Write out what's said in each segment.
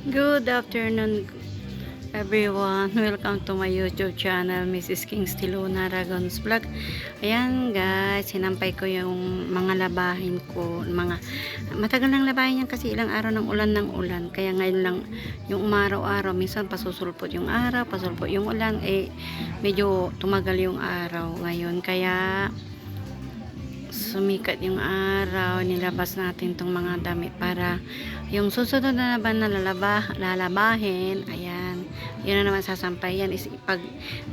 Good afternoon, everyone. Welcome to my YouTube channel, Mrs. Kingsley Luna Ragons Vlog. Ayan guys, sinampay ko yung mga labahin ko. Matagal nang labahin yan kasi ilang araw ng ulan. Kaya ngayon lang yung umaraw-araw. Minsan pasusulpot yung araw, pasulpot yung ulan. Medyo tumagal yung araw ngayon. Kaya sumikat yung araw, nilabas natin tong mga damit para yung susunod na naman na lalabahin, ayan, yun na naman sasampayan is pag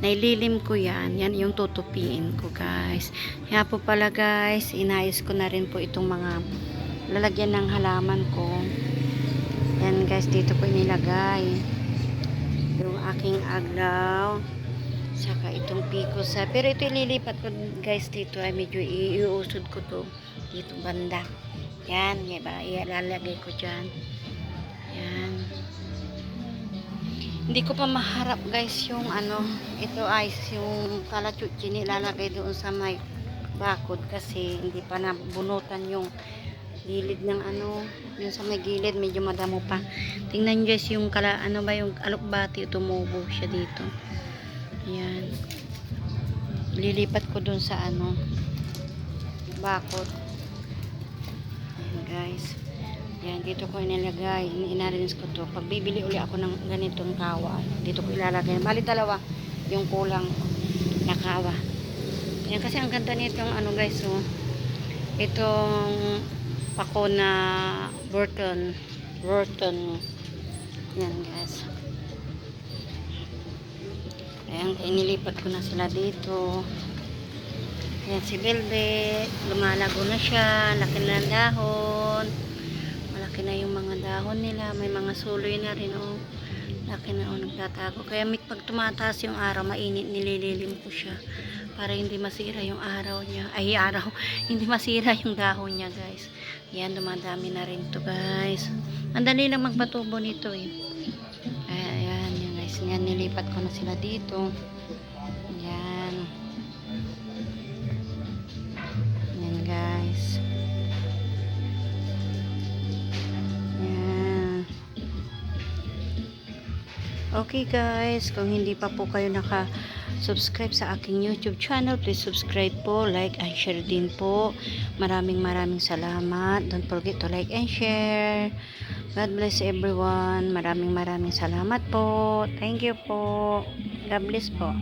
naililim ko yan yung tutupiin ko guys. Kaya po pala guys, inayos ko na rin po itong mga lalagyan ng halaman ko. Yan guys, dito ko inilagay yung aking aglaw saka itong piko sa, pero ito ililipat ko guys dito, ay medyo iuusod ko to dito banda, yan, diba, ilalagay ko dyan, yan. Hindi ko pa maharap guys yung ito ay yung kalachuchi nilalagay doon sa may bakod kasi hindi pa nabunutan yung gilid ng yung sa may gilid, medyo madamo pa. Tingnan guys yung yung alokbati, tumubo siya dito. Yan. Lilipat ko dun sa bakod. Ayan guys. Yan, dito ko inilagay. Inarrange ko to. Pag bibili uli ako ng ganitong kawa, dito ko ilalagay. Bali dalawa yung kulang na kawa. Yan kasi ang ganda nitong guys, oh. Itong pako na Burton. Yan guys. Ayan, inilipat ko na sila dito. Ayan si Velvet, lumalago na siya, laki na ng dahon, malaki na yung mga dahon nila, may mga suloy na rin, oh. Laki na, oh, nagtatago. Kaya pag tumataas yung araw, mainit, nilililim ko siya para hindi masira yung araw niya, hindi masira yung dahon niya guys. Ayan, dumadami na rin to guys. Ang dali lang magpatubo nito eh. Ayan, yan guys. Yan, nilipat ko na sila dito. Ayan. Ayan guys. Ayan. Okay guys, kung hindi pa po kayo naka-subscribe sa aking YouTube channel, please subscribe po, like and share din po. Maraming salamat. Don't forget to like and share. God bless everyone. Maraming salamat po. Thank you po. God bless po.